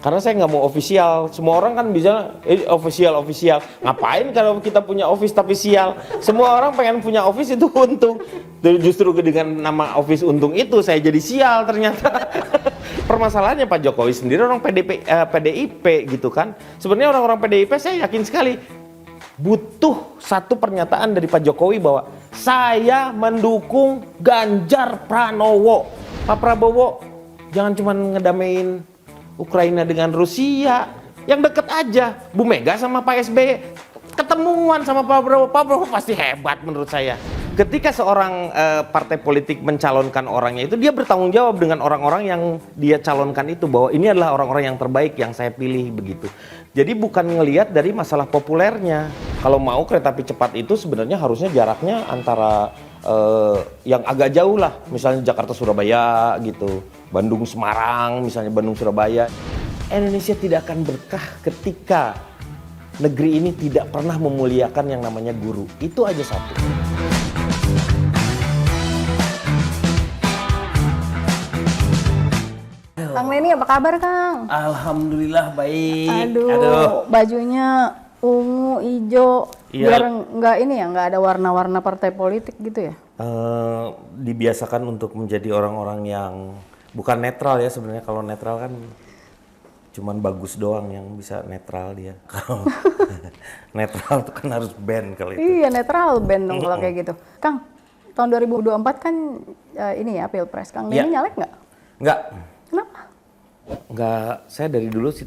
Karena saya nggak mau official. Semua orang kan bisa official. Ngapain kalau kita punya office tapi sial? Semua orang pengen punya office itu untung. Justru dengan nama office untung itu saya jadi sial ternyata. Permasalahannya Pak Jokowi sendiri orang PDIP gitu kan. Sebenarnya orang-orang PDIP saya yakin sekali butuh satu pernyataan dari Pak Jokowi bahwa saya mendukung Ganjar Pranowo. Pak Prabowo jangan cuma ngedamein Ukraina dengan Rusia, yang deket aja. Bu Mega sama Pak SBY ketemuan sama Pak Prabowo pasti hebat menurut saya. Ketika seorang partai politik mencalonkan orangnya itu, dia bertanggung jawab dengan orang-orang yang dia calonkan itu, bahwa ini adalah orang-orang yang terbaik yang saya pilih begitu. Jadi bukan ngelihat dari masalah populernya. Kalau mau kereta api cepat itu sebenarnya harusnya jaraknya antara yang agak jauh lah, misalnya Jakarta Surabaya gitu, Bandung Semarang misalnya, Bandung Surabaya. Indonesia tidak akan berkah ketika negeri ini tidak pernah memuliakan yang namanya guru. Itu aja satu. Kang Denny apa kabar, Kang? Alhamdulillah baik. Aduh. Bajunya ungu, hijau, Iya. biar nggak ini ya, nggak ada warna-warna partai politik gitu ya? Dibiasakan untuk menjadi orang-orang yang bukan netral ya sebenarnya. Kalau netral kan cuman bagus doang yang bisa netral dia. Kalau netral itu kan harus band kali itu. Iya, netral band dong kalau kayak gitu. Kang, tahun 2024 kan ini ya Pilpres. Kang Denny nyalek nggak? Nggak. Kenapa? Nggak, saya dari dulu sih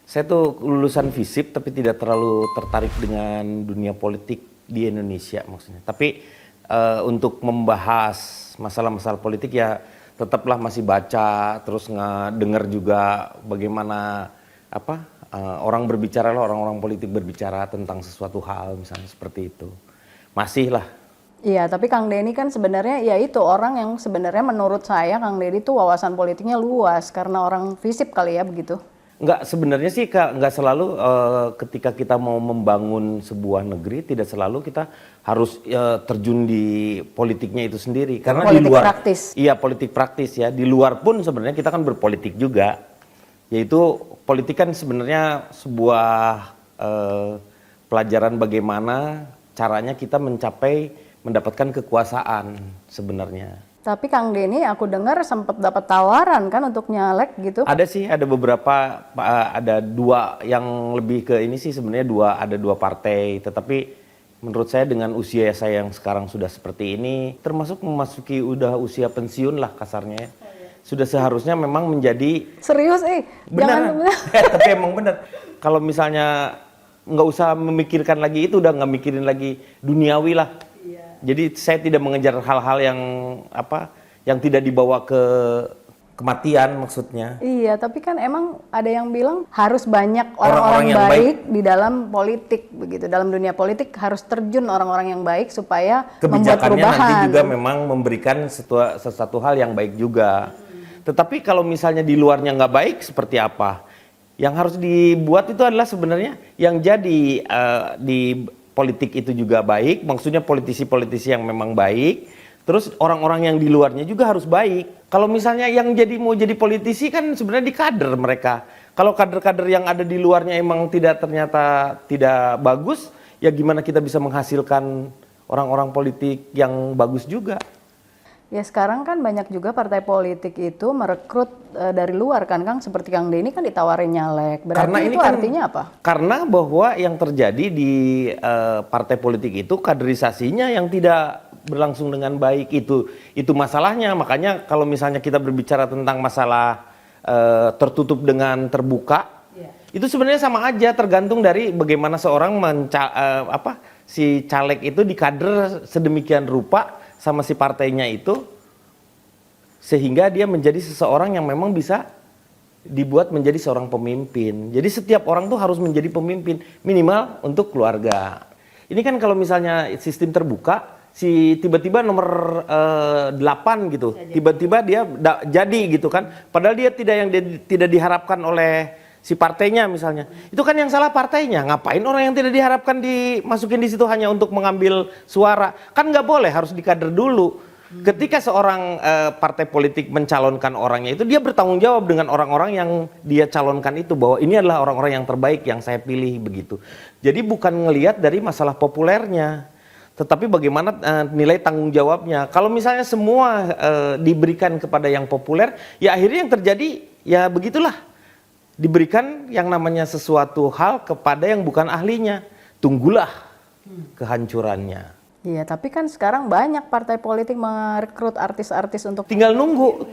saya tuh lulusan FISIP tapi tidak terlalu tertarik dengan dunia politik di Indonesia maksudnya. Tapi untuk membahas masalah-masalah politik ya tetaplah masih baca, terus ngedenger juga bagaimana orang berbicara lah, orang-orang politik berbicara tentang sesuatu hal misalnya seperti itu. Masih lah. Iya, tapi Kang Denny kan sebenarnya ya itu orang yang sebenarnya menurut saya Kang Denny tuh wawasan politiknya luas karena orang FISIP kali ya begitu. Enggak, sebenarnya sih nggak selalu ketika kita mau membangun sebuah negeri tidak selalu kita harus terjun di politiknya itu sendiri. Karena politik di luar praktis. Iya, politik praktis ya. Di luar pun sebenarnya kita kan berpolitik juga. Yaitu politik kan sebenarnya sebuah pelajaran bagaimana caranya kita mendapatkan kekuasaan sebenarnya. Tapi Kang Denny aku dengar sempat dapat tawaran kan untuk nyalek gitu. Ada sih, ada beberapa, ada dua yang lebih ke ini sih sebenarnya ada dua partai. Tetapi menurut saya dengan usia saya yang sekarang sudah seperti ini, termasuk memasuki udah usia pensiun lah kasarnya. Sudah seharusnya memang menjadi... Serius benar. Tapi emang benar. Kalau misalnya nggak usah memikirkan lagi itu, udah nggak mikirin lagi duniawi lah. Jadi saya tidak mengejar hal-hal yang tidak dibawa ke kematian maksudnya. Iya, tapi kan emang ada yang bilang harus banyak orang-orang yang baik di dalam politik begitu. Dalam dunia politik harus terjun orang-orang yang baik supaya membuat perubahan. Kebijakannya nanti juga memang memberikan sesuatu hal yang baik juga. Tetapi kalau misalnya di luarnya nggak baik seperti apa? Yang harus dibuat itu adalah sebenarnya yang jadi di politik itu juga baik, maksudnya politisi-politisi yang memang baik, terus orang-orang yang di luarnya juga harus baik. Kalau misalnya yang mau jadi politisi kan sebenarnya di kader mereka. Kalau kader-kader yang ada di luarnya emang ternyata tidak bagus, ya gimana kita bisa menghasilkan orang-orang politik yang bagus juga? Ya sekarang kan banyak juga partai politik itu merekrut dari luar kan Kang, seperti Kang Denny kan ditawarin nyalek. Berarti karena itu ini kan, artinya apa? Karena bahwa yang terjadi di partai politik itu kaderisasinya yang tidak berlangsung dengan baik, itu masalahnya. Makanya kalau misalnya kita berbicara tentang masalah tertutup dengan terbuka, itu sebenarnya sama aja, tergantung dari bagaimana seorang si caleg itu dikader sedemikian rupa sama si partainya itu, sehingga dia menjadi seseorang yang memang bisa dibuat menjadi seorang pemimpin. Jadi setiap orang tuh harus menjadi pemimpin, minimal untuk keluarga. Ini kan kalau misalnya sistem terbuka, si tiba-tiba nomor 8 gitu, tiba-tiba dia jadi gitu kan, padahal dia tidak diharapkan oleh si partainya misalnya. Itu kan yang salah partainya. Ngapain orang yang tidak diharapkan dimasukin di situ hanya untuk mengambil suara? Kan nggak boleh, harus dikader dulu. Ketika seorang partai politik mencalonkan orangnya itu, dia bertanggung jawab dengan orang-orang yang dia calonkan itu, bahwa ini adalah orang-orang yang terbaik yang saya pilih begitu. Jadi bukan ngelihat dari masalah populernya, tetapi bagaimana nilai tanggung jawabnya. Kalau misalnya semua diberikan kepada yang populer, ya akhirnya yang terjadi ya begitulah. Diberikan yang namanya sesuatu hal kepada yang bukan ahlinya. Tunggulah kehancurannya. Iya, tapi kan sekarang banyak partai politik merekrut artis-artis untuk Tinggal nunggu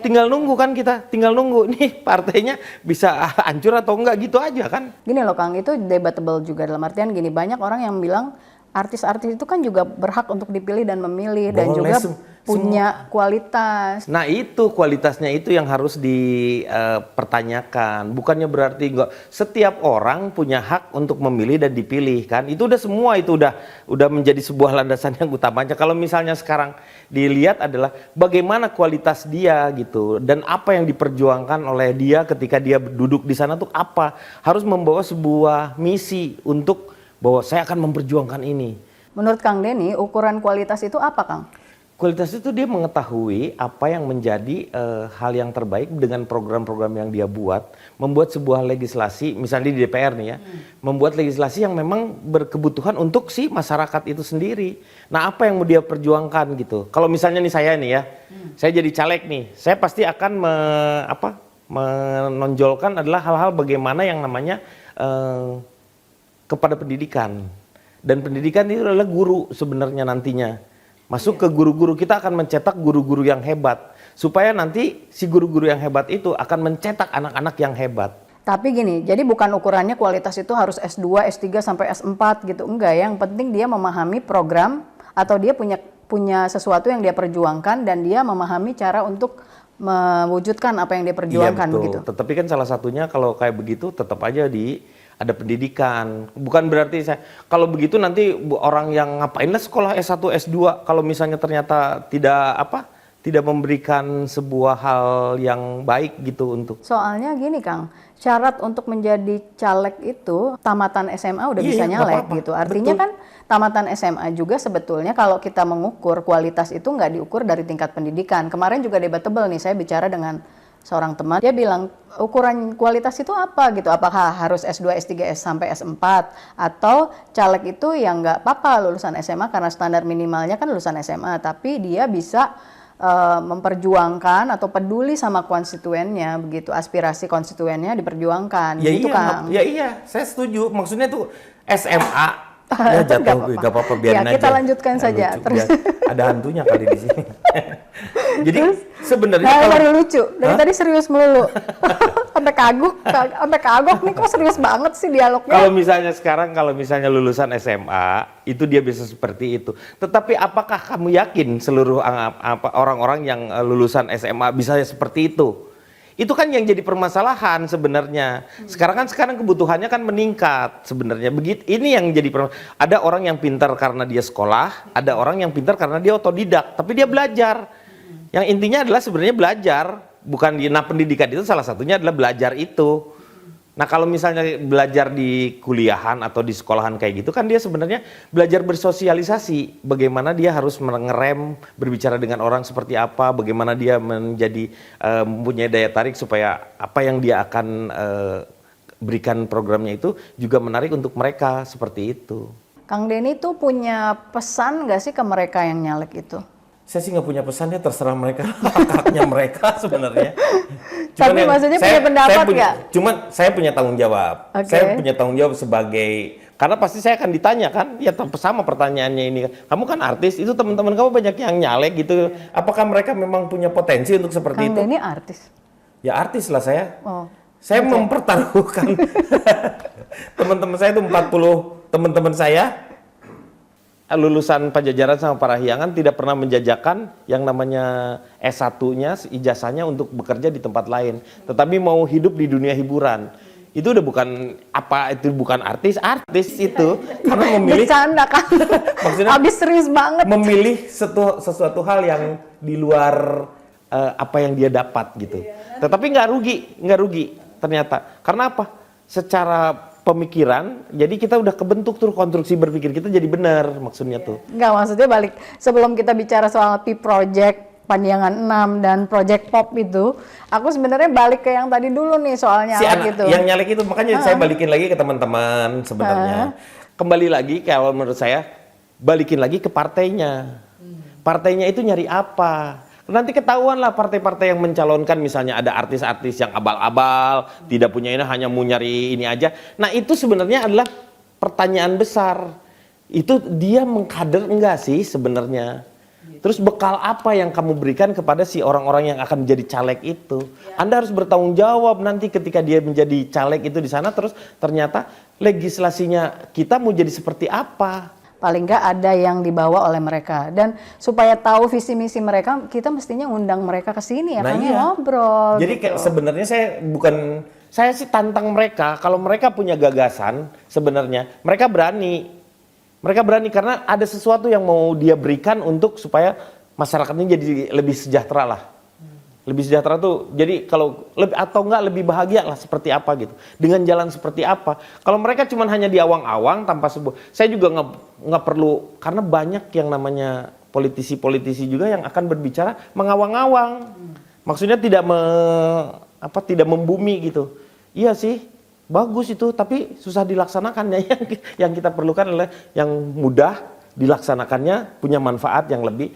kan kita, tinggal nunggu nih partainya bisa hancur atau enggak gitu aja kan. Gini loh Kang, itu debatable juga dalam artian gini, banyak orang yang bilang artis-artis itu kan juga berhak untuk dipilih dan memilih dan juga punya kualitas. Nah itu kualitasnya itu yang harus dipertanyakan. Bukannya berarti enggak setiap orang punya hak untuk memilih dan dipilih kan. Itu udah semua itu udah menjadi sebuah landasan yang utamanya. Kalau misalnya sekarang dilihat adalah bagaimana kualitas dia gitu dan apa yang diperjuangkan oleh dia ketika dia duduk di sana tuh apa. Harus membawa sebuah misi untuk bahwa saya akan memperjuangkan ini. Menurut Kang Denny, ukuran kualitas itu apa Kang? Kualitas itu dia mengetahui apa yang menjadi hal yang terbaik dengan program-program yang dia buat, membuat sebuah legislasi, misalnya di DPR nih ya, membuat legislasi yang memang berkebutuhan untuk si masyarakat itu sendiri. Nah apa yang mau dia perjuangkan gitu. Kalau misalnya nih saya nih ya, saya jadi caleg nih, saya pasti akan menonjolkan adalah hal-hal bagaimana yang namanya kepada pendidikan. Dan pendidikan itu adalah guru sebenarnya nantinya. Masuk ke guru-guru, kita akan mencetak guru-guru yang hebat. Supaya nanti si guru-guru yang hebat itu akan mencetak anak-anak yang hebat. Tapi gini, jadi bukan ukurannya kualitas itu harus S2, S3 sampai S4 gitu. Enggak, yang penting dia memahami program atau dia punya sesuatu yang dia perjuangkan dan dia memahami cara untuk mewujudkan apa yang dia perjuangkan begitu. Tetapi kan salah satunya kalau kayak begitu tetap aja ada pendidikan. Bukan berarti kalau begitu nanti orang yang ngapainlah sekolah S1, S2 kalau misalnya ternyata tidak memberikan sebuah hal yang baik gitu untuk. Soalnya gini Kang, syarat untuk menjadi caleg itu tamatan SMA udah bisa nyalek gitu. Artinya kan tamatan SMA juga sebetulnya kalau kita mengukur kualitas itu nggak diukur dari tingkat pendidikan. Kemarin juga debatable nih, saya bicara dengan seorang teman, dia bilang ukuran kualitas itu apa gitu, apakah harus S2, S3, sampai S4 atau caleg itu yang nggak apa-apa lulusan SMA karena standar minimalnya kan lulusan SMA, tapi dia bisa memperjuangkan atau peduli sama konstituennya begitu, aspirasi konstituennya diperjuangkan Ya gitu iya, Kang. Ya iya, saya setuju. Maksudnya tuh SMA ya jatuh, gak apa-apa biarin aja. Kita lanjutkan saja. Lucu, terus ada hantunya kali di sini. Jadi sebenarnya baru lucu. Dari tadi serius melulu. Sampai kagok nih, kok serius banget sih dialognya. Kalau misalnya lulusan SMA itu dia bisa seperti itu. Tetapi apakah kamu yakin seluruh orang-orang yang lulusan SMA bisa seperti itu? Itu kan yang jadi permasalahan sebenarnya. Sekarang kebutuhannya kan meningkat sebenarnya. Begitu ini yang jadi ada orang yang pintar karena dia sekolah, ada orang yang pintar karena dia otodidak, tapi dia belajar. Yang intinya adalah sebenarnya belajar, bukan pendidikan itu salah satunya adalah belajar itu. Nah, kalau misalnya belajar di kuliahan atau di sekolahan kayak gitu kan dia sebenarnya belajar bersosialisasi, bagaimana dia harus mengerem berbicara dengan orang seperti apa, bagaimana dia menjadi mempunyai daya tarik supaya apa yang dia akan berikan programnya itu juga menarik untuk mereka seperti itu. Kang Denny tuh punya pesan nggak sih ke mereka yang nyalek itu? Saya sih nggak punya pesannya, terserah mereka, haknya mereka sebenarnya. Tapi maksudnya punya pendapat nggak? Cuman saya punya tanggung jawab. Okay. Saya punya tanggung jawab sebagai, karena pasti saya akan ditanya kan, ya sama pertanyaannya ini. Kamu kan artis, itu teman-teman kamu banyak yang nyalek gitu. Apakah mereka memang punya potensi untuk seperti itu? Kang Denny artis? Ya artis lah saya. Oh, saya mempertaruhkan teman-teman saya itu 40 teman-teman saya lulusan Pajajaran sama Parahyangan tidak pernah menjajakan yang namanya S1-nya, ijazahnya untuk bekerja di tempat lain. Tetapi mau hidup di dunia hiburan. Itu udah bukan artis itu. Karena memilih... Bercanda kan? Maksudnya habis serius banget. Memilih sesuatu hal yang di luar apa yang dia dapat gitu. Tetapi nggak rugi ternyata. Karena apa? Secara pemikiran, jadi kita udah kebentuk tuh konstruksi berpikir kita jadi benar maksudnya tuh. Nggak, maksudnya balik sebelum kita bicara soal P-Project, Pandiangan 6 dan Project Pop itu, aku sebenarnya balik ke yang tadi dulu nih soal Si nyalek anak gitu. yang nyalek itu makanya saya balikin lagi ke teman-teman sebenarnya. Kembali lagi kalau menurut saya balikin lagi ke partainya. Partainya itu nyari apa? Nanti ketahuan lah partai-partai yang mencalonkan, misalnya ada artis-artis yang abal-abal, tidak punya ini, hanya mau nyari ini aja. Nah itu sebenarnya adalah pertanyaan besar. Itu dia mengkader enggak sih sebenarnya? Terus bekal apa yang kamu berikan kepada si orang-orang yang akan menjadi caleg itu? Anda harus bertanggung jawab nanti ketika dia menjadi caleg itu di sana, terus ternyata legislasinya kita mau jadi seperti apa? Paling nggak ada yang dibawa oleh mereka, dan supaya tahu visi misi mereka, kita mestinya undang mereka ke sini ya, Nah, kan iya. ngobrol. Jadi gitu. sebenarnya saya sih tantang mereka, kalau mereka punya gagasan sebenarnya mereka berani karena ada sesuatu yang mau dia berikan untuk supaya masyarakat ini jadi lebih sejahtera lah. Lebih sejahtera tuh, jadi kalau atau enggak lebih bahagia lah seperti apa gitu. Dengan jalan seperti apa. Kalau mereka cuma hanya di awang-awang tanpa sebuah, saya juga nggak perlu, karena banyak yang namanya politisi-politisi juga yang akan berbicara mengawang-awang. Maksudnya tidak membumi gitu. Iya sih, bagus itu, tapi susah dilaksanakannya. Yang kita perlukan adalah yang mudah dilaksanakannya, punya manfaat yang lebih.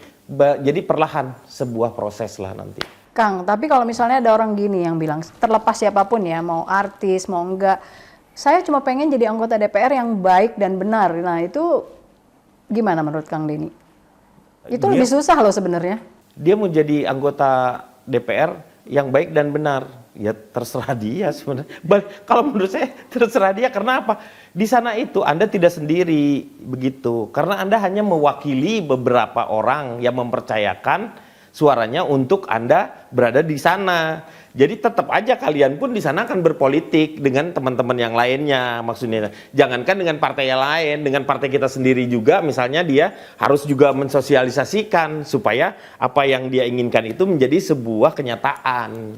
Jadi perlahan sebuah proses lah nanti. Kang, tapi kalau misalnya ada orang gini yang bilang, terlepas siapapun ya, mau artis, mau enggak, saya cuma pengen jadi anggota DPR yang baik dan benar. Nah itu gimana menurut Kang Denny? Itu lebih susah loh sebenarnya. Dia mau jadi anggota DPR yang baik dan benar. Ya terserah dia sebenarnya. Kalau menurut saya terserah dia, karena apa? Di sana itu Anda tidak sendiri begitu. Karena Anda hanya mewakili beberapa orang yang mempercayakan suaranya untuk Anda berada di sana. Jadi tetap aja kalian pun di sana akan berpolitik dengan teman-teman yang lainnya. Maksudnya jangankan dengan partai yang lain, dengan partai kita sendiri juga, misalnya dia harus juga mensosialisasikan supaya apa yang dia inginkan itu menjadi sebuah kenyataan.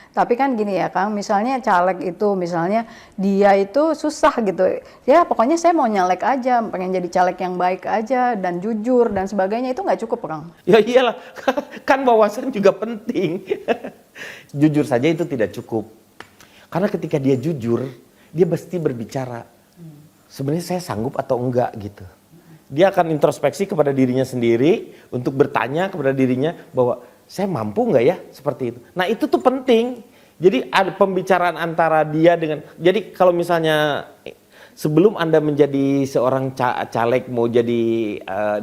Tapi kan gini ya Kang, misalnya caleg itu, misalnya dia itu susah gitu. Ya pokoknya saya mau nyalek aja, pengen jadi caleg yang baik aja dan jujur dan sebagainya, itu nggak cukup Kang? Ya iyalah, kan wawasan juga penting. Jujur saja itu tidak cukup. Karena ketika dia jujur, dia pasti berbicara. Sebenarnya saya sanggup atau enggak gitu. Dia akan introspeksi kepada dirinya sendiri untuk bertanya kepada dirinya bahwa saya mampu nggak ya seperti itu. Nah itu tuh penting. Jadi ada pembicaraan antara dia dengan. Jadi kalau misalnya sebelum Anda menjadi seorang caleg mau jadi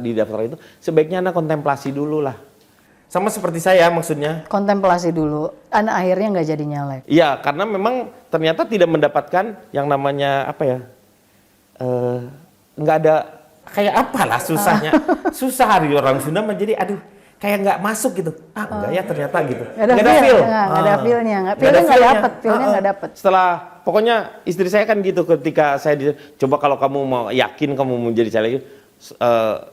di daftar itu, sebaiknya Anda kontemplasi dulu lah. Sama seperti saya maksudnya. Kontemplasi dulu, Anda akhirnya nggak jadi nyalek. Iya, karena memang ternyata tidak mendapatkan yang namanya apa ya, nggak ada, kayak apalah susahnya. Susah hari orang Sunda menjadi aduh kayak nggak masuk gitu. Enggak ya ternyata gitu. Nggak ada feel. Nggak ada feel-nya. Feelnya nggak dapet. Feelnya nggak dapet. Setelah, pokoknya istri saya kan gitu ketika saya coba kalau kamu mau yakin kamu mau jadi caleg,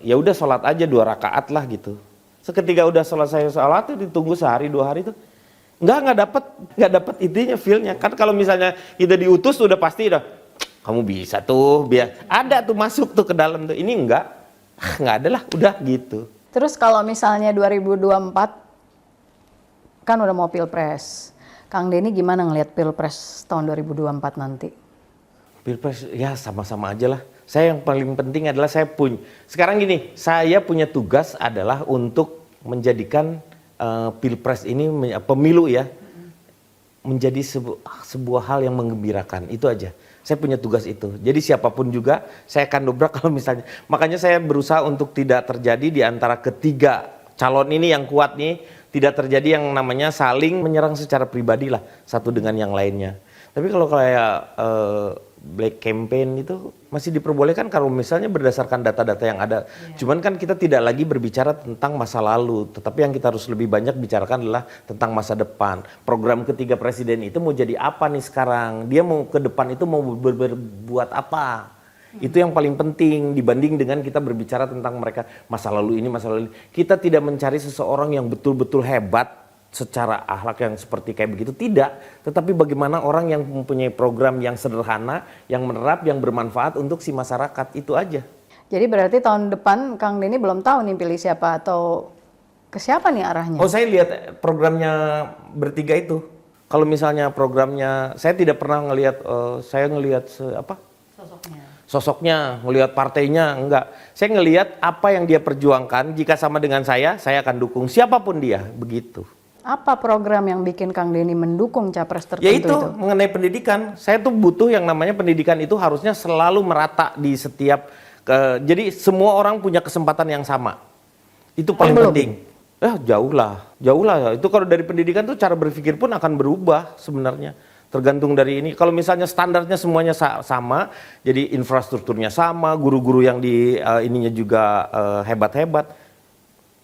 ya udah sholat aja 2 rakaat lah gitu. Seketika udah selesai sholat itu ditunggu sehari 2 hari tuh. Nggak dapet idenya, feel-nya. Kan kalau misalnya kita diutus udah pasti udah, kamu bisa tuh, biar ada tuh masuk tuh ke dalam tuh. Ini nggak ada lah, udah gitu. Terus kalau misalnya 2024 kan udah mau pilpres, Kang Denny gimana ngelihat pilpres tahun 2024 nanti? Pilpres ya sama-sama aja lah. Saya yang paling penting adalah sekarang gini, saya punya tugas adalah untuk menjadikan pilpres ini, pemilu ya, menjadi sebuah hal yang menggembirakan. Itu aja. Saya punya tugas itu. Jadi siapapun juga saya akan dobrak kalau misalnya. Makanya saya berusaha untuk tidak terjadi di antara ketiga calon ini yang kuat nih, tidak terjadi yang namanya saling menyerang secara pribadi lah satu dengan yang lainnya. Tapi kalau kayak black campaign itu masih diperbolehkan kalau misalnya berdasarkan data-data yang ada. Cuman kan kita tidak lagi berbicara tentang masa lalu, tetapi yang kita harus lebih banyak bicarakan adalah tentang masa depan. Program ketiga presiden itu mau jadi apa nih sekarang? Dia mau ke depan itu mau berbuat apa? Itu yang paling penting dibanding dengan kita berbicara tentang mereka masa lalu ini, masa lalu ini. Kita tidak mencari seseorang yang betul-betul hebat secara akhlak yang seperti kayak begitu, tidak. Tetapi bagaimana orang yang mempunyai program yang sederhana, yang menerap, yang bermanfaat untuk si masyarakat, itu aja. Jadi berarti tahun depan Kang Denny belum tahu nih pilih siapa atau ke siapa nih arahnya? Oh, saya lihat programnya bertiga itu. Kalau misalnya programnya, saya tidak pernah ngelihat, saya ngelihat sosoknya, ngelihat partainya, enggak. Saya ngelihat apa yang dia perjuangkan, jika sama dengan saya akan dukung siapapun dia, begitu. Apa program yang bikin Kang Denny mendukung capres tertentu Yaitu itu? mengenai pendidikan. Saya tuh butuh yang namanya pendidikan itu harusnya selalu merata di setiap, jadi semua orang punya kesempatan yang sama. Itu paling penting. Jauh lah. Itu kalau dari pendidikan tuh cara berpikir pun akan berubah sebenarnya. Tergantung dari ini. Kalau misalnya standarnya semuanya sama, jadi infrastrukturnya sama, guru-guru yang di ininya juga hebat-hebat.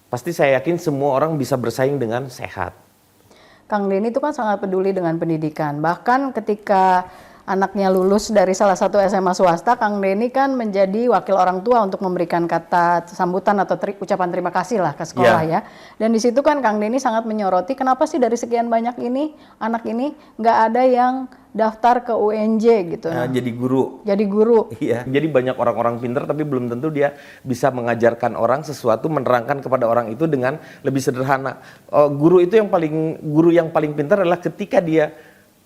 Pasti saya yakin semua orang bisa bersaing dengan sehat. Kang Denny itu kan sangat peduli dengan pendidikan. Bahkan ketika anaknya lulus dari salah satu SMA swasta, Kang Denny kan menjadi wakil orang tua untuk memberikan kata sambutan atau ucapan terima kasih lah ke sekolah ya. Dan di situ kan Kang Denny sangat menyoroti kenapa sih dari sekian banyak ini anak ini nggak ada yang daftar ke UNJ gitu. Jadi guru. Jadi guru. Iya. Jadi banyak orang-orang pintar tapi belum tentu dia bisa mengajarkan orang sesuatu, menerangkan kepada orang itu dengan lebih sederhana. Guru yang paling pintar adalah ketika dia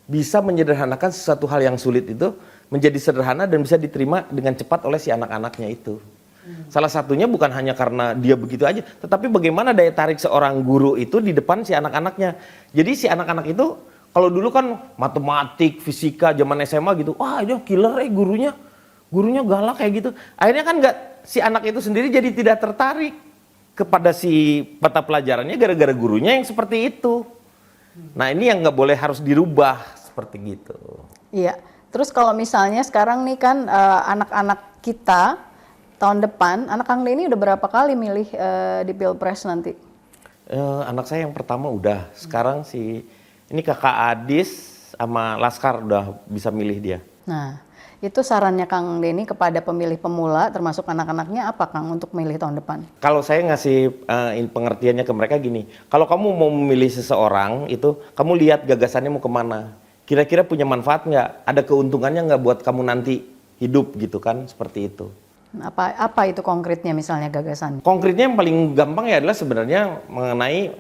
bisa menyederhanakan sesuatu hal yang sulit itu menjadi sederhana dan bisa diterima dengan cepat oleh si anak-anaknya itu. Salah satunya bukan hanya karena dia begitu aja, tetapi bagaimana daya tarik seorang guru itu di depan si anak-anaknya. Jadi si anak-anak itu kalau dulu kan matematik, fisika, zaman SMA gitu, wah itu killer gurunya galak kayak gitu. Akhirnya kan si anak itu sendiri jadi tidak tertarik kepada si mata pelajarannya gara-gara gurunya yang seperti itu. Nah ini yang nggak boleh, harus dirubah seperti gitu. Iya, terus kalau misalnya sekarang nih kan anak-anak kita tahun depan, anak Kang Denny udah berapa kali milih di Pilpres nanti? Anak saya yang pertama udah, sekarang ini kakak Adis sama Laskar udah bisa milih dia. Nah, itu sarannya Kang Denny kepada pemilih pemula termasuk anak-anaknya apa Kang untuk milih tahun depan? Kalau saya ngasih pengertiannya ke mereka gini, kalau kamu mau memilih seseorang itu, kamu lihat gagasannya mau kemana. Kira-kira punya manfaat nggak? Ada keuntungannya nggak buat kamu nanti hidup gitu kan, seperti itu. Apa itu konkretnya misalnya gagasan? Konkretnya yang paling gampang ya adalah sebenarnya mengenai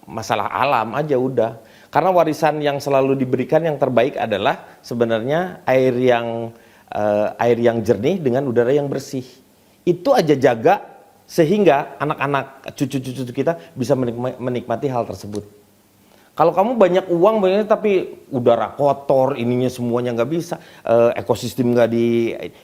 masalah alam aja udah. Karena warisan yang selalu diberikan yang terbaik adalah sebenarnya air yang jernih dengan udara yang bersih. Itu aja jaga sehingga anak-anak cucu-cucu kita bisa menikmati hal tersebut. Kalau kamu banyak uang tapi udara kotor, ininya semuanya nggak bisa, ekosistem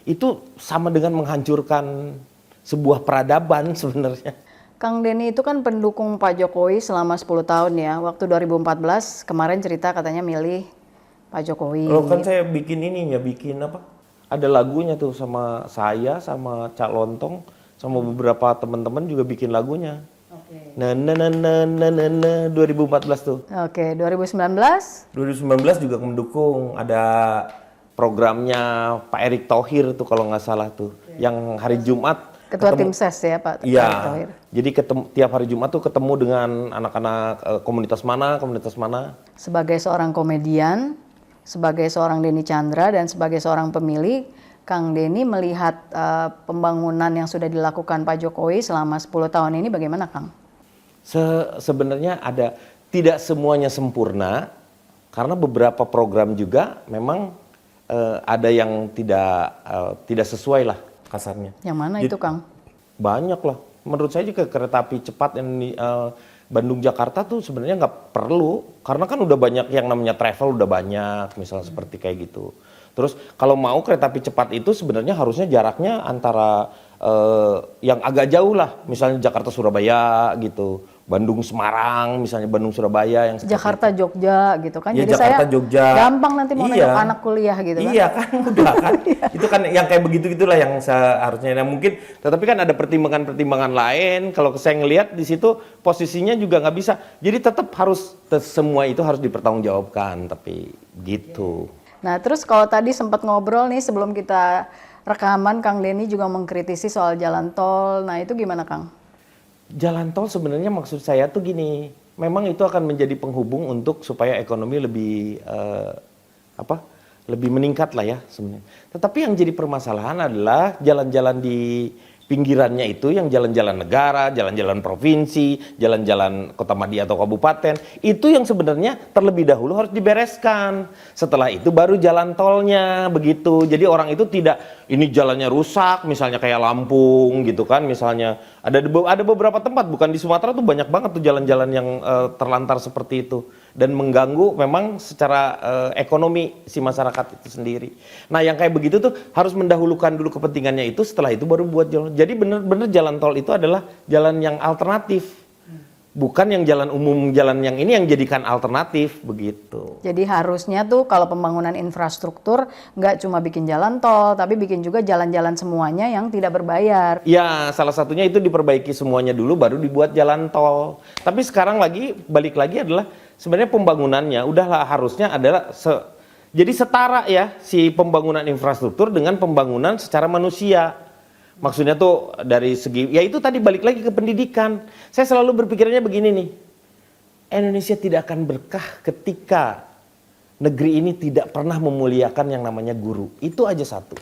itu sama dengan menghancurkan sebuah peradaban sebenarnya. Kang Denny itu kan pendukung Pak Jokowi selama 10 tahun ya. Waktu 2014 kemarin cerita katanya milih Pak Jokowi. Loh kan saya bikin apa? Ada lagunya tuh sama saya, sama Cak Lontong, sama beberapa teman-teman juga bikin lagunya. Oke. 2014 tuh. Oke, 2019? 2019 juga mendukung, ada programnya Pak Erick Thohir tuh kalau nggak salah tuh, yang hari Jumat. Ketua tim ses ya Pak Erick Thohir. Jadi tiap hari Jumat tuh ketemu dengan anak-anak komunitas mana. Sebagai seorang komedian, sebagai seorang Denny Chandra dan sebagai seorang pemilih, Kang Denny melihat pembangunan yang sudah dilakukan Pak Jokowi selama 10 tahun ini bagaimana Kang? Sebenarnya tidak semuanya sempurna, karena beberapa program juga memang ada yang tidak sesuai lah kasarnya. Yang mana itu Kang? Banyak lah. Menurut saya juga kereta api cepat yang di Bandung Jakarta tuh sebenarnya nggak perlu, karena kan udah banyak yang namanya travel, udah banyak misalnya seperti kayak gitu. Terus kalau mau kereta api cepat itu sebenarnya harusnya jaraknya antara yang agak jauh lah, misalnya Jakarta Surabaya gitu, Bandung Semarang, misalnya Bandung Surabaya yang Jakarta itu. Jogja gitu kan. Ya, jadi Jakarta, saya Jogja. gampang nanti mau nengok anak kuliah gitu kan. Iya kan udah kan. Itu kan yang kayak begitu-gitulah yang seharusnya. Nah, mungkin tetapi kan ada pertimbangan-pertimbangan lain. Kalau saya ngelihat di situ posisinya juga nggak bisa. Jadi tetap harus semua itu harus dipertanggungjawabkan, tapi gitu. Nah, terus kalau tadi sempat ngobrol nih sebelum kita rekaman, Kang Denny juga mengkritisi soal jalan tol. Nah, itu gimana, Kang? Jalan tol sebenarnya maksud saya tuh gini, memang itu akan menjadi penghubung untuk supaya ekonomi lebih lebih meningkat lah ya sebenarnya. Tetapi yang jadi permasalahan adalah jalan-jalan di pinggirannya itu, yang jalan-jalan negara, jalan-jalan provinsi, jalan-jalan kota madya atau kabupaten, itu yang sebenarnya terlebih dahulu harus dibereskan. Setelah itu baru jalan tolnya, begitu. Jadi orang itu tidak, ini jalannya rusak, misalnya kayak Lampung gitu kan, misalnya ada beberapa tempat, bukan di Sumatera tuh banyak banget tuh jalan-jalan yang terlantar seperti itu. Dan mengganggu memang secara ekonomi si masyarakat itu sendiri. Nah yang kayak begitu tuh harus mendahulukan dulu kepentingannya itu, setelah itu baru buat jalan. Jadi benar-benar jalan tol itu adalah jalan yang alternatif, bukan yang jalan umum, jalan yang ini yang jadikan alternatif begitu. Jadi harusnya tuh kalau pembangunan infrastruktur nggak cuma bikin jalan tol, tapi bikin juga jalan-jalan semuanya yang tidak berbayar. Ya, salah satunya itu diperbaiki semuanya dulu, baru dibuat jalan tol. Tapi sekarang balik lagi adalah sebenarnya pembangunannya udahlah harusnya adalah jadi setara ya si pembangunan infrastruktur dengan pembangunan secara manusia. Maksudnya tuh dari segi, ya itu tadi balik lagi ke pendidikan. Saya selalu berpikirnya begini nih, Indonesia tidak akan berkah ketika negeri ini tidak pernah memuliakan yang namanya guru. Itu aja satu.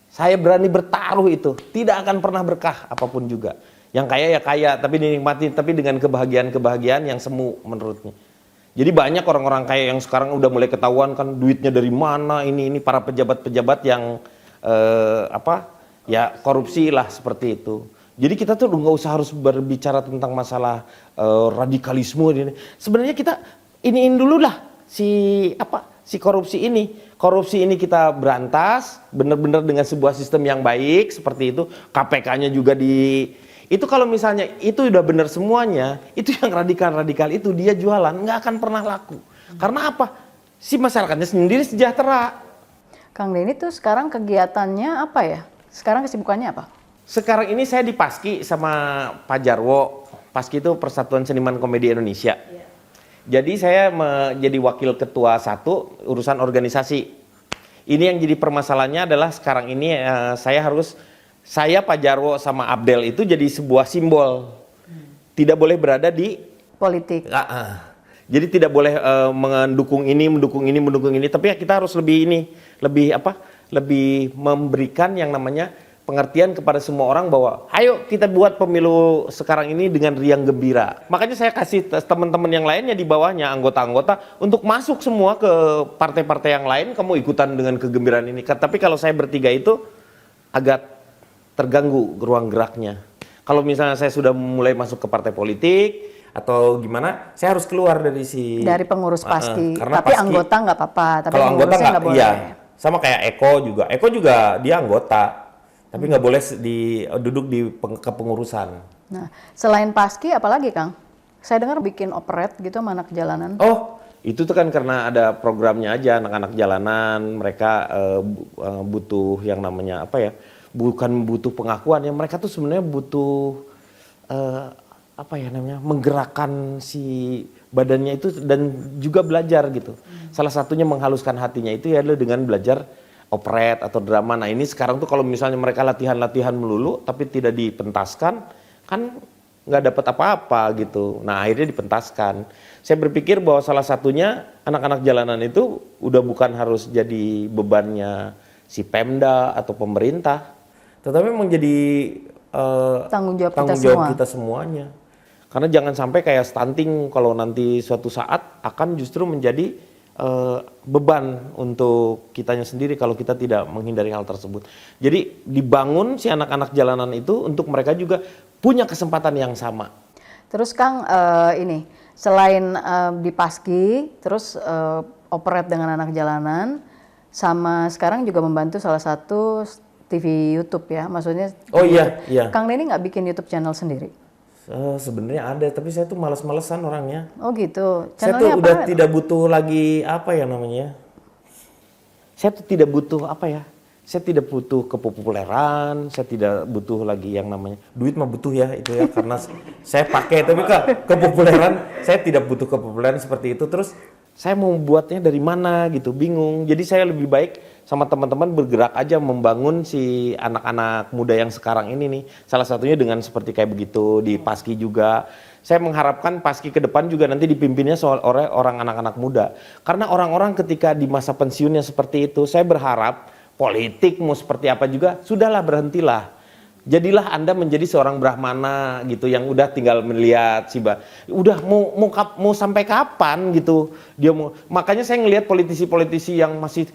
Saya berani bertaruh itu, tidak akan pernah berkah apapun juga. Yang kaya ya kaya, tapi dinikmati, tapi dengan kebahagiaan-kebahagiaan yang semu menurutnya. Jadi banyak orang-orang kaya yang sekarang udah mulai ketahuan kan duitnya dari mana, ini para pejabat-pejabat yang ya korupsi lah seperti itu. Jadi kita tuh nggak usah harus berbicara tentang masalah radikalisme ini. Sebenarnya kita iniin dulu lah si korupsi ini. Korupsi ini kita berantas benar-benar dengan sebuah sistem yang baik seperti itu. KPK-nya juga itu kalau misalnya itu udah benar semuanya, itu yang radikal-radikal itu dia jualan nggak akan pernah laku. Karena apa? Si masyarakatnya sendiri sejahtera. Kang Denny tuh sekarang kegiatannya apa ya? Sekarang kesibukannya apa? Sekarang ini saya di Paski sama Pak Jarwo. Paski itu Persatuan Seniman Komedi Indonesia. Jadi saya menjadi wakil ketua 1 urusan organisasi. Ini yang jadi permasalahannya adalah sekarang ini saya Pak Jarwo sama Abdel itu jadi sebuah simbol. Tidak boleh berada di politik. Jadi tidak boleh mendukung ini, tapi ya kita harus lebih memberikan yang namanya pengertian kepada semua orang bahwa ayo kita buat pemilu sekarang ini dengan riang gembira. Makanya saya kasih teman-teman yang lainnya di bawahnya, anggota-anggota untuk masuk semua ke partai-partai yang lain, kamu ikutan dengan kegembiraan ini. Tapi kalau saya bertiga itu agak terganggu ruang geraknya. Kalau misalnya saya sudah mulai masuk ke partai politik atau gimana, saya harus keluar dari pengurus Paski. Tapi Paski, anggota nggak apa-apa, tapi kalau anggota nggak boleh. Iya. Sama kayak Eko juga dia anggota, tapi nggak boleh duduk di kepengurusan. Nah, selain Paski apalagi Kang? Saya dengar bikin operet gitu sama anak jalanan. Oh, itu tuh kan karena ada programnya aja, anak-anak jalanan mereka butuh yang namanya bukan butuh pengakuan ya, mereka tuh sebenarnya butuh menggerakkan si badannya itu dan juga belajar gitu. Salah satunya menghaluskan hatinya itu ya adalah dengan belajar operet atau drama. Nah ini sekarang tuh kalau misalnya mereka latihan melulu tapi tidak dipentaskan, kan nggak dapat apa-apa gitu. Nah akhirnya dipentaskan. Saya berpikir bahwa salah satunya anak-anak jalanan itu udah bukan harus jadi bebannya si Pemda atau pemerintah, tetapi menjadi tanggung jawab kita semuanya. Karena jangan sampai kayak stunting kalau nanti suatu saat akan justru menjadi beban untuk kitanya sendiri kalau kita tidak menghindari hal tersebut. Jadi dibangun si anak-anak jalanan itu untuk mereka juga punya kesempatan yang sama. Terus Kang selain di Paski, terus operet dengan anak jalanan, sama sekarang juga membantu salah satu TV YouTube ya, maksudnya. Oh iya. Kang Denny nggak bikin YouTube channel sendiri? Sebenarnya ada, tapi saya tuh malas-malesan orangnya. Oh gitu. Saya tuh udah tidak butuh lagi saya tuh tidak butuh saya tidak butuh kepopuleran, saya tidak butuh lagi yang namanya duit mah butuh ya itu ya karena saya pakai, tapi kepopuleran saya tidak butuh kepopuleran seperti itu. Terus saya mau buatnya dari mana gitu, bingung. Jadi saya lebih baik sama teman-teman bergerak aja membangun si anak-anak muda yang sekarang ini nih. Salah satunya dengan seperti kayak begitu di Paski juga. saya mengharapkan Paski ke depan juga nanti dipimpinnya oleh orang anak-anak muda. Karena orang-orang ketika di masa pensiunnya seperti itu, saya berharap politik mau seperti apa juga, sudahlah berhentilah. Jadilah Anda menjadi seorang brahmana gitu yang udah tinggal melihat udah mau sampai kapan gitu dia mau. Makanya saya ngelihat politisi-politisi yang masih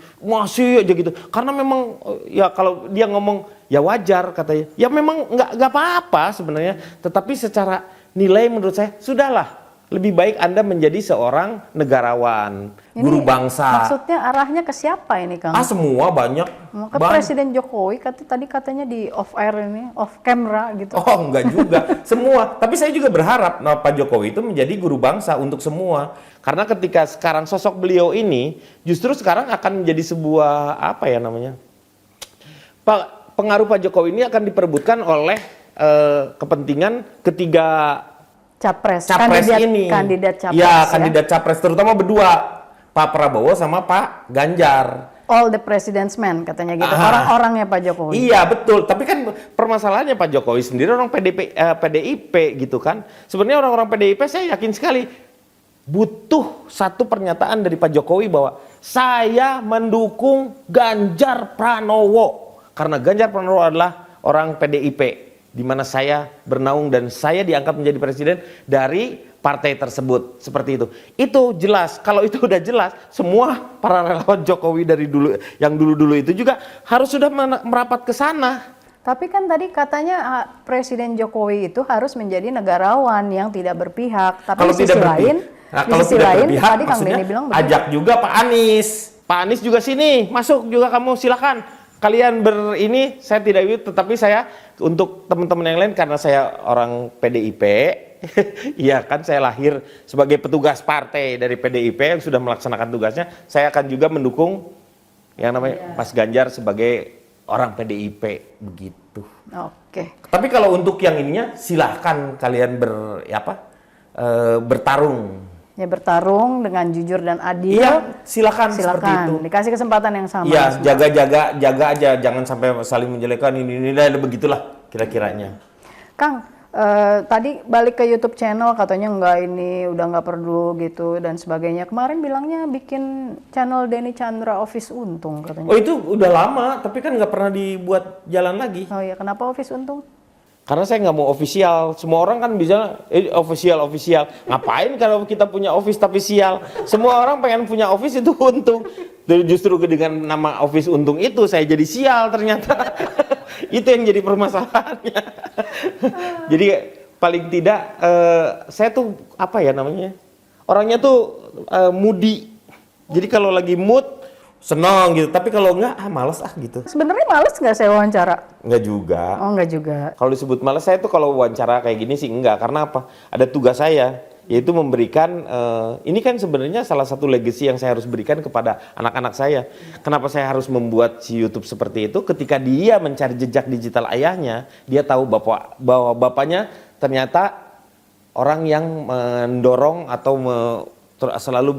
aja gitu. Karena memang ya kalau dia ngomong ya wajar katanya. Ya memang nggak apa-apa sebenarnya, tetapi secara nilai menurut saya sudahlah. Lebih baik Anda menjadi seorang negarawan, guru bangsa. Maksudnya arahnya ke siapa ini, Kang? Semua banyak. Ke Presiden Jokowi, tadi katanya di off air ini, off camera gitu. Oh, enggak juga. Semua. Tapi saya juga berharap Pak Jokowi itu menjadi guru bangsa untuk semua. Karena ketika sekarang sosok beliau ini, justru sekarang akan menjadi sebuah, apa ya namanya, pengaruh Pak Jokowi ini akan diperebutkan oleh kepentingan ketiga Capres ini. Kandidat capres. Ya, kandidat capres terutama berdua, Pak Prabowo sama Pak Ganjar. All the president's men katanya gitu. Orang-orangnya Pak Jokowi. Iya, betul. Tapi kan permasalahannya Pak Jokowi sendiri orang PDIP gitu kan. Sebenarnya orang-orang PDIP saya yakin sekali butuh satu pernyataan dari Pak Jokowi bahwa saya mendukung Ganjar Pranowo. Karena Ganjar Pranowo adalah orang PDIP. Di mana saya bernaung dan saya diangkat menjadi presiden dari partai tersebut, seperti itu. Itu jelas. Kalau itu udah jelas, semua para relawan Jokowi dari dulu yang dulu-dulu itu juga harus sudah merapat ke sana. Tapi kan tadi katanya Presiden Jokowi itu harus menjadi negarawan yang tidak berpihak. Tapi Kalau di sisi lain, berpihak, tadi Kang Denny bilang begitu. ajak juga Pak Anies. Pak Anies juga sini, masuk juga kamu, silakan. Kalian ini saya tidak ikut, tetapi saya untuk teman-teman yang lain karena saya orang PDIP, iya kan saya lahir sebagai petugas partai dari PDIP yang sudah melaksanakan tugasnya, saya akan juga mendukung yang namanya Mas Ganjar sebagai orang PDIP begitu. Oke. Tapi kalau untuk yang ininya silahkan kalian bertarung. Ya bertarung dengan jujur dan adil. Iya, silakan seperti itu. Dikasih kesempatan yang sama. Iya, jaga aja, jangan sampai saling menjelekkan ini begitulah kira-kiranya. Kang, tadi balik ke YouTube channel katanya enggak, ini udah nggak perlu gitu dan sebagainya. Kemarin bilangnya bikin channel Denny Chandra Office Untung katanya. Oh itu udah lama, tapi kan nggak pernah dibuat jalan lagi. Oh iya, kenapa Office Untung? Karena saya nggak mau official. Semua orang kan bisa official. Ngapain kalau kita punya office tapi sial? Semua orang pengen punya office itu untung. Justru dengan nama office untung itu saya jadi sial ternyata. Itu yang jadi permasalahannya. Jadi paling tidak saya tuh apa ya namanya? Orangnya tuh moody. Jadi kalau lagi mood senang gitu, tapi kalau enggak males gitu. Sebenarnya males nggak saya wawancara? Enggak juga. Oh enggak juga. Kalau disebut males, saya tuh kalau wawancara kayak gini sih enggak, karena apa? Ada tugas saya, yaitu memberikan ini kan sebenarnya salah satu legacy yang saya harus berikan kepada anak-anak saya. Kenapa saya harus membuat si YouTube seperti itu? Ketika dia mencari jejak digital ayahnya, dia tahu bahwa bapaknya ternyata orang yang mendorong atau selalu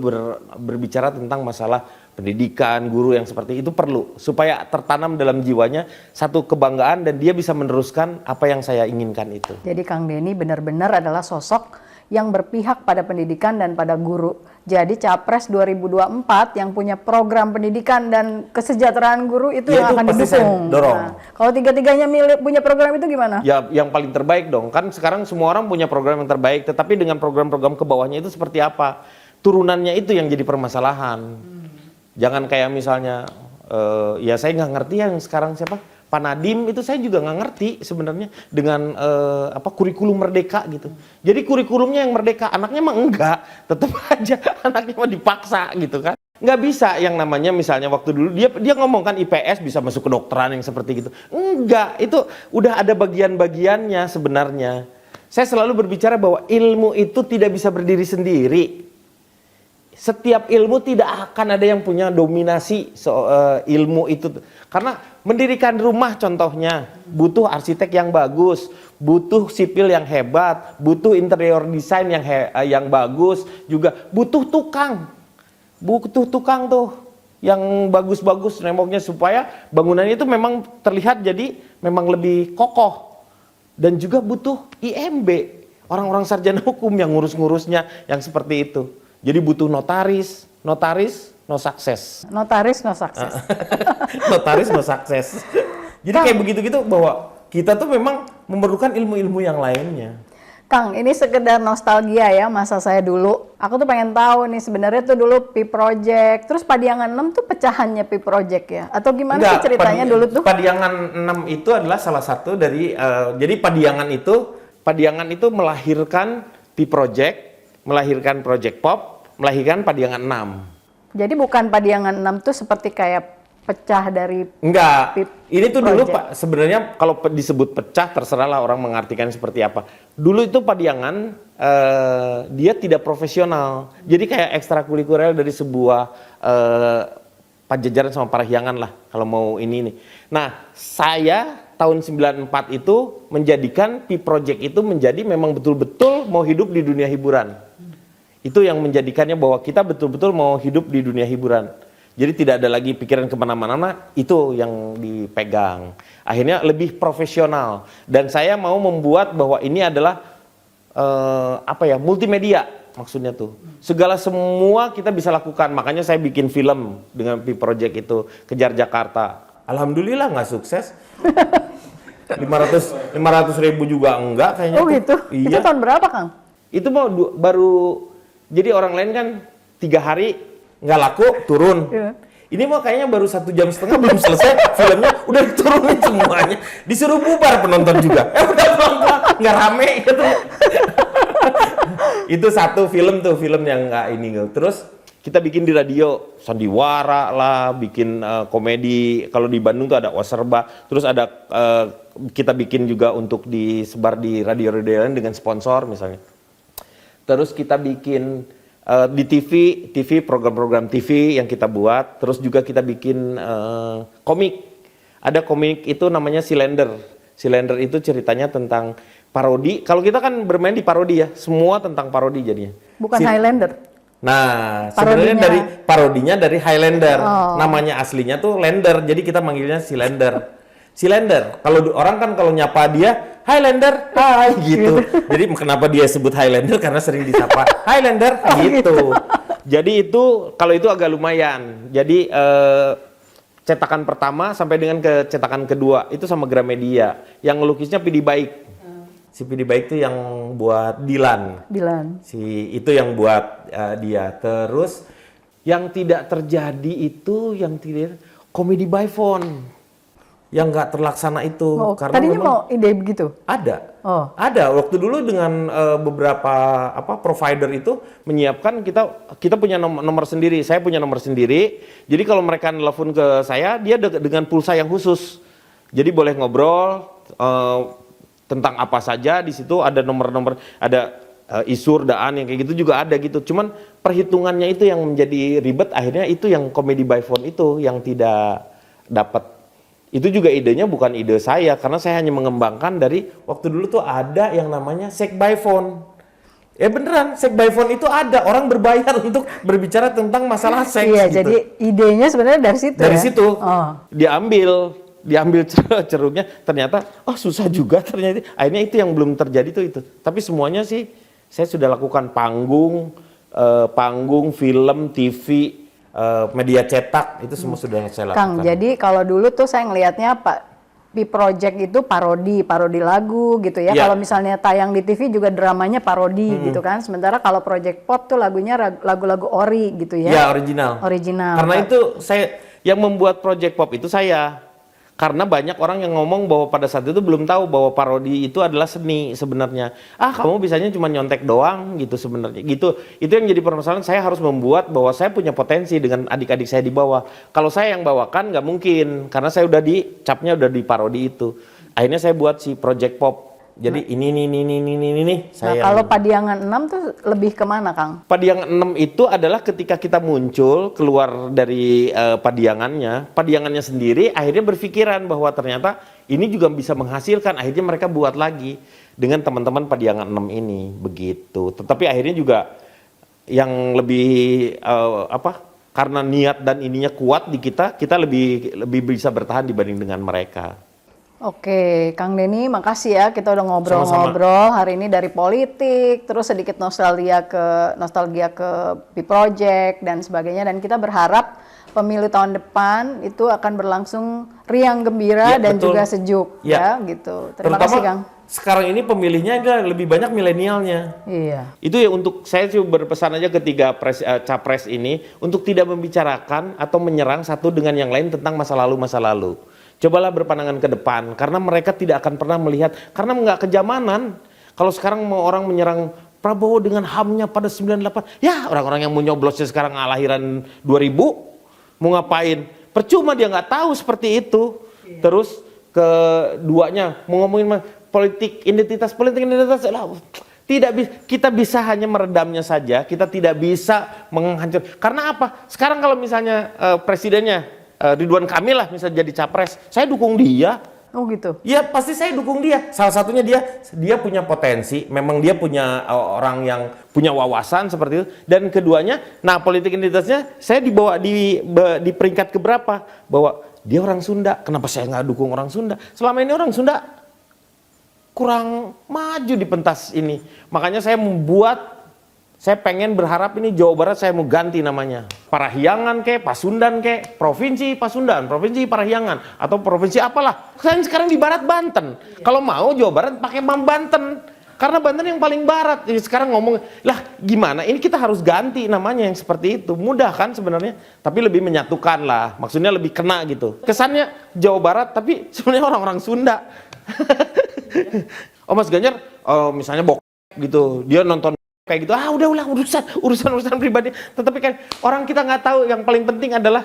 berbicara tentang masalah pendidikan, guru yang seperti itu perlu supaya tertanam dalam jiwanya satu kebanggaan dan dia bisa meneruskan apa yang saya inginkan itu. Jadi Kang Denny benar-benar adalah sosok yang berpihak pada pendidikan dan pada guru. Jadi Capres 2024 yang punya program pendidikan dan kesejahteraan guru itu yang akan didukung. Nah, kalau tiga-tiganya punya program itu gimana? Ya yang paling terbaik dong. Kan sekarang semua orang punya program yang terbaik, tetapi dengan program-program ke bawahnya itu seperti apa? Turunannya itu yang jadi permasalahan. Jangan kayak misalnya, ya saya nggak ngerti yang sekarang siapa, Pak Nadiem itu saya juga nggak ngerti sebenarnya dengan kurikulum merdeka gitu. Jadi kurikulumnya yang merdeka, anaknya mah enggak, tetap aja anaknya mah dipaksa gitu kan. Nggak bisa yang namanya misalnya waktu dulu dia ngomong kan IPS bisa masuk kedokteran yang seperti gitu. Enggak, itu udah ada bagian-bagiannya sebenarnya. Saya selalu berbicara bahwa ilmu itu tidak bisa berdiri sendiri. Setiap ilmu tidak akan ada yang punya dominasi ilmu itu. Karena mendirikan rumah contohnya butuh arsitek yang bagus, butuh sipil yang hebat, butuh interior design yang bagus, juga butuh tukang. Butuh tukang tuh yang bagus-bagus nemboknya supaya bangunannya itu memang terlihat jadi memang lebih kokoh. Dan juga butuh IMB. orang-orang sarjana hukum yang ngurus-ngurusnya yang seperti itu. Jadi butuh notaris no sukses. Notaris no sukses. Notaris no sukses. Jadi kayak begitu-gitu bahwa kita tuh memang memerlukan ilmu-ilmu yang lainnya. Kang, ini sekedar nostalgia ya masa saya dulu. Aku tuh pengen tahu nih sebenarnya tuh dulu Pi Project, terus Padiangan 6 tuh pecahannya Pi Project ya? Atau gimana sih ceritanya dulu tuh? Padiangan 6 itu adalah salah satu dari, jadi Padiangan itu melahirkan Pi Project, melahirkan Project Pop, melahirkan Padiangan 6. Jadi bukan Padiangan 6 tuh seperti kayak pecah dari Enggak, Pi ini tuh dulu Project. Pak, sebenarnya kalau disebut pecah terserahlah orang mengartikan seperti apa. Dulu itu Padiangan dia tidak profesional, jadi kayak ekstrakurikuler dari sebuah Pajajaran sama Parahyangan lah kalau mau ini nih. Nah, saya tahun 94 itu menjadikan Pi Project itu menjadi memang betul-betul mau hidup di dunia hiburan. Itu yang menjadikannya bahwa kita betul-betul mau hidup di dunia hiburan. Jadi tidak ada lagi pikiran kemana-mana, itu yang dipegang. Akhirnya lebih profesional. Dan saya mau membuat bahwa ini adalah multimedia maksudnya tuh. Segala semua kita bisa lakukan. Makanya saya bikin film dengan Pi Project itu, Kejar Jakarta. Alhamdulillah nggak sukses. 500 ribu juga enggak kayaknya. Oh gitu? Iya. Itu tahun berapa Kang? Itu baru, jadi orang lain kan 3 hari nggak laku turun. Iya. Ini mah kayaknya baru 1,5 jam belum selesai filmnya udah diturunin semuanya, disuruh bubar penonton juga. Udah pulang nggak rame gitu. Itu satu film yang nggak ini. Terus kita bikin di radio sandiwara lah, bikin komedi. Kalau di Bandung tuh ada Waserba. Terus ada kita bikin juga untuk disebar di radio-radio lain dengan sponsor misalnya. Terus kita bikin di TV program-program TV yang kita buat, terus juga kita bikin komik. Ada komik itu namanya Cylinder. Cylinder itu ceritanya tentang parodi. Kalau kita kan bermain di parodi ya, semua tentang parodi jadinya. Bukan Highlander. Nah, sebenarnya dari parodinya dari Highlander. Namanya aslinya tuh Lander, jadi kita manggilnya Cylinder. Cylinder. Kalau orang kan kalau nyapa dia Highlander, hai gitu. Jadi kenapa dia sebut Highlander karena sering disapa Highlander gitu. Jadi itu kalau itu agak lumayan. Jadi cetakan pertama sampai dengan ke cetakan kedua itu sama Gramedia. Yang ngelukisnya Pidi Baik. Si Pidi Baik itu yang buat Dilan. Si itu yang buat dia. Terus yang tidak terjadi itu yang tidak Komedi by Phone. Yang nggak terlaksana itu karena tadinya mau ide begitu? Ada. Ada waktu dulu dengan beberapa provider itu menyiapkan kita punya nomor sendiri, saya punya nomor sendiri. Jadi kalau mereka nelpon ke saya, dia dengan pulsa yang khusus. Jadi boleh ngobrol tentang apa saja, di situ ada nomor-nomor, ada isur, daan yang kayak gitu juga ada gitu. Cuman perhitungannya itu yang menjadi ribet, akhirnya itu yang Komedi by Phone itu yang tidak dapat. Itu juga idenya bukan ide saya, karena saya hanya mengembangkan dari waktu dulu tuh ada yang namanya Sek by Phone. Beneran, Sek by Phone itu ada, orang berbayar untuk berbicara tentang masalah seks. Iya, gitu. jadi idenya sebenarnya dari situ. Dari ya? situ, diambil ceruknya, ternyata susah juga ternyata. Akhirnya itu yang belum terjadi tuh itu. Tapi semuanya sih saya sudah lakukan panggung, film, TV. Media cetak itu semua sudah saya lakukan. Kang, jadi kalau dulu tuh saya ngelihatnya Pi Project itu parodi lagu gitu ya. Kalau misalnya tayang di TV juga dramanya parodi gitu kan. Sementara kalau Project Pop tuh lagunya lagu-lagu ori gitu ya. Ya, original. Karena itu saya yang membuat Project Pop itu saya. Karena banyak orang yang ngomong bahwa pada saat itu belum tahu bahwa parodi itu adalah seni sebenarnya. Kamu bisanya cuma nyontek doang gitu sebenarnya. Gitu. Itu yang jadi permasalahan, saya harus membuat bahwa saya punya potensi dengan adik-adik saya di bawah. Kalau saya yang bawakan nggak mungkin, karena saya udah capnya udah di parodi itu. Akhirnya saya buat si Project Pop. Jadi ini saya. Kalau Padiangan 6 tuh lebih kemana, Kang? Padiangan 6 itu adalah ketika kita muncul keluar dari Padiangannya sendiri akhirnya berpikiran bahwa ternyata ini juga bisa menghasilkan, akhirnya mereka buat lagi dengan teman-teman Padiangan 6 ini begitu. Tetapi akhirnya juga yang lebih karena niat dan ininya kuat di kita lebih bisa bertahan dibanding dengan mereka. Oke, Kang Denny, makasih ya. Kita udah Sama-sama. ngobrol-ngobrol hari ini dari politik, terus sedikit nostalgia ke B-Project dan sebagainya. Dan kita berharap pemilu tahun depan itu akan berlangsung riang gembira Ya, dan betul. juga sejuk, Ya. ya gitu. Terima Terutama kasih, Kang. sekarang ini pemilihnya lebih banyak milenialnya. Iya. Itu ya untuk saya sih berpesan aja ketiga capres ini untuk tidak membicarakan atau menyerang satu dengan yang lain tentang masa lalu. Cobalah berpandangan ke depan karena mereka tidak akan pernah melihat karena nggak kejamanan. Kalau sekarang mau orang menyerang Prabowo dengan HAM-nya pada 98, ya orang-orang yang mau nyoblosnya sekarang lahiran 2000 mau ngapain? Percuma dia nggak tahu seperti itu. Terus keduanya mau ngomongin politik identitas lah. Tidak bisa, kita bisa hanya meredamnya saja, kita tidak bisa menghancur. Karena apa? Sekarang kalau misalnya presidennya Ridwan Kamil lah misalnya jadi capres, saya dukung dia. Oh gitu. Ya pasti saya dukung dia. Salah satunya dia punya potensi, memang dia punya orang yang punya wawasan seperti itu. Dan keduanya, nah politik identitasnya saya dibawa di peringkat keberapa? Bahwa dia orang Sunda. Kenapa saya nggak dukung orang Sunda? Selama ini orang Sunda kurang maju di pentas ini. Makanya saya pengen berharap ini Jawa Barat saya mau ganti namanya. Parahyangan ke, Pasundan ke, Provinsi Pasundan, Provinsi Parahyangan, atau Provinsi apalah. Sekarang di Barat Banten. Kalau mau Jawa Barat pakai Banten. Karena Banten yang paling barat. Jadi sekarang ngomong, lah gimana? Ini kita harus ganti namanya yang seperti itu. Mudah kan sebenarnya? Tapi lebih menyatukan lah. Maksudnya lebih kena gitu. Kesannya Jawa Barat, tapi sebenarnya orang-orang Sunda. Oh Mas Ganjar, misalnya bokep gitu. Dia nonton kayak gitu, udah urusan pribadi. Tetapi kan orang kita nggak tahu, yang paling penting adalah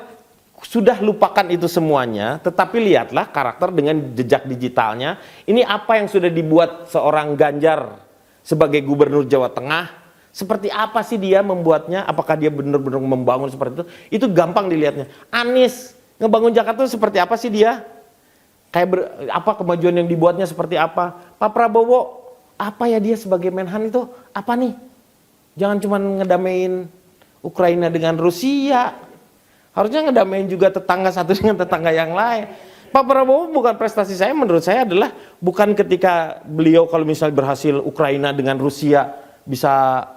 sudah lupakan itu semuanya, tetapi lihatlah karakter dengan jejak digitalnya. Ini apa yang sudah dibuat seorang Ganjar sebagai gubernur Jawa Tengah, seperti apa sih dia membuatnya, apakah dia benar-benar membangun seperti itu gampang dilihatnya. Anies ngebangun Jakarta seperti apa sih dia, apa kemajuan yang dibuatnya seperti apa. Pak Prabowo, apa ya dia sebagai Menhan itu, apa nih? Jangan cuma ngedamein Ukraina dengan Rusia. Harusnya ngedamein juga tetangga satu dengan tetangga yang lain. Pak Prabowo bukan prestasi saya, menurut saya adalah bukan ketika beliau kalau misalnya berhasil Ukraina dengan Rusia bisa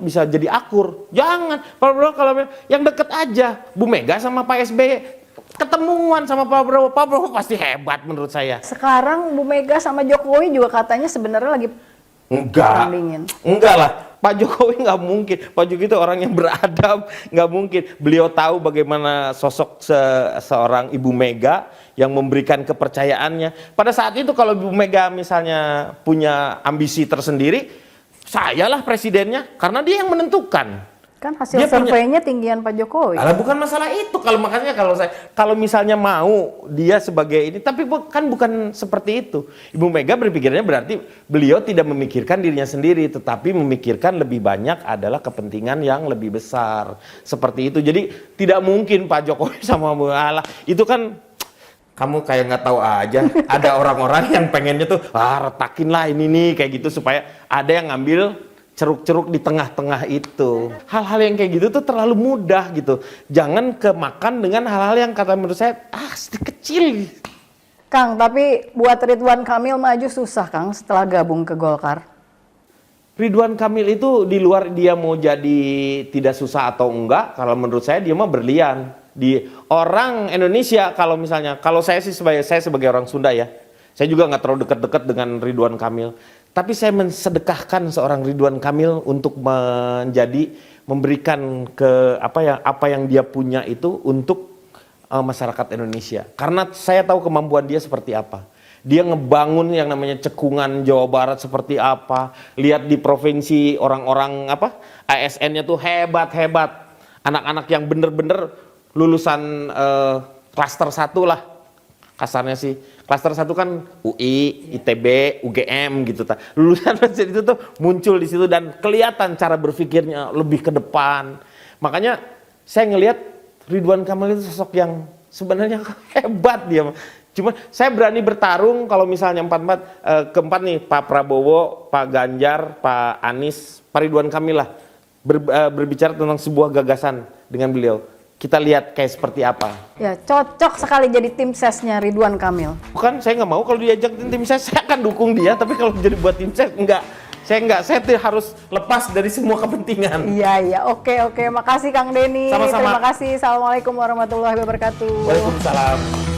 bisa jadi akur. Jangan. Pak Prabowo kalau yang deket aja, Bu Mega sama Pak SBY ketemuan sama Pak Prabowo pasti hebat menurut saya. Sekarang Bu Mega sama Jokowi juga katanya sebenarnya lagi Enggak lah, Pak Jokowi nggak mungkin. Pak Jokowi itu orang yang beradab, nggak mungkin. Beliau tahu bagaimana sosok seorang Ibu Mega yang memberikan kepercayaannya. Pada saat itu kalau Ibu Mega misalnya punya ambisi tersendiri, sayalah presidennya, karena dia yang menentukan. kan hasil surveinya tinggian Pak Jokowi. Bukan masalah itu, makanya kalau misalnya mau dia sebagai ini, tapi kan bukan seperti itu. Ibu Mega berpikirnya berarti beliau tidak memikirkan dirinya sendiri, tetapi memikirkan lebih banyak adalah kepentingan yang lebih besar. Seperti itu. Jadi tidak mungkin Pak Jokowi sama Bu Allah itu kan kamu kayak nggak tahu aja. Ada orang-orang yang pengennya tuh retakin lah ini nih kayak gitu supaya ada yang ngambil ceruk-ceruk di tengah-tengah itu. Hal-hal yang kayak gitu tuh terlalu mudah gitu. Jangan kemakan dengan hal-hal yang kata menurut saya kecil. Kang, tapi buat Ridwan Kamil maju susah Kang setelah gabung ke Golkar. Ridwan Kamil itu di luar dia mau jadi tidak susah atau enggak, kalau menurut saya dia mah berlian. Di orang Indonesia kalau saya sebagai orang Sunda ya. Saya juga nggak terlalu dekat-dekat dengan Ridwan Kamil. Tapi saya mensedekahkan seorang Ridwan Kamil untuk memberikan apa yang dia punya itu untuk masyarakat Indonesia. Karena saya tahu kemampuan dia seperti apa. Dia ngebangun yang namanya cekungan Jawa Barat seperti apa. Lihat di provinsi orang-orang ASN-nya tuh hebat-hebat. Anak-anak yang bener-bener lulusan klaster 1 lah. Kasarnya sih. Klaster 1 kan UI, ITB, UGM gitu. Lulusan itu tuh muncul di situ dan kelihatan cara berpikirnya lebih ke depan. Makanya saya ngelihat Ridwan Kamil itu sosok yang sebenarnya hebat dia. Cuma saya berani bertarung kalau misalnya keempat nih, Pak Prabowo, Pak Ganjar, Pak Anies, Pak Ridwan Kamil lah berbicara tentang sebuah gagasan dengan beliau. kita lihat kayak seperti apa. Ya, cocok sekali jadi tim sesnya Ridwan Kamil. Bukan, saya nggak mau kalau diajak tim ses, saya akan dukung dia, tapi kalau jadi buat tim ses, enggak. Saya harus lepas dari semua kepentingan. Iya, oke. Makasih Kang Denny. Sama-sama. Terima kasih. Assalamualaikum warahmatullahi wabarakatuh. Waalaikumsalam.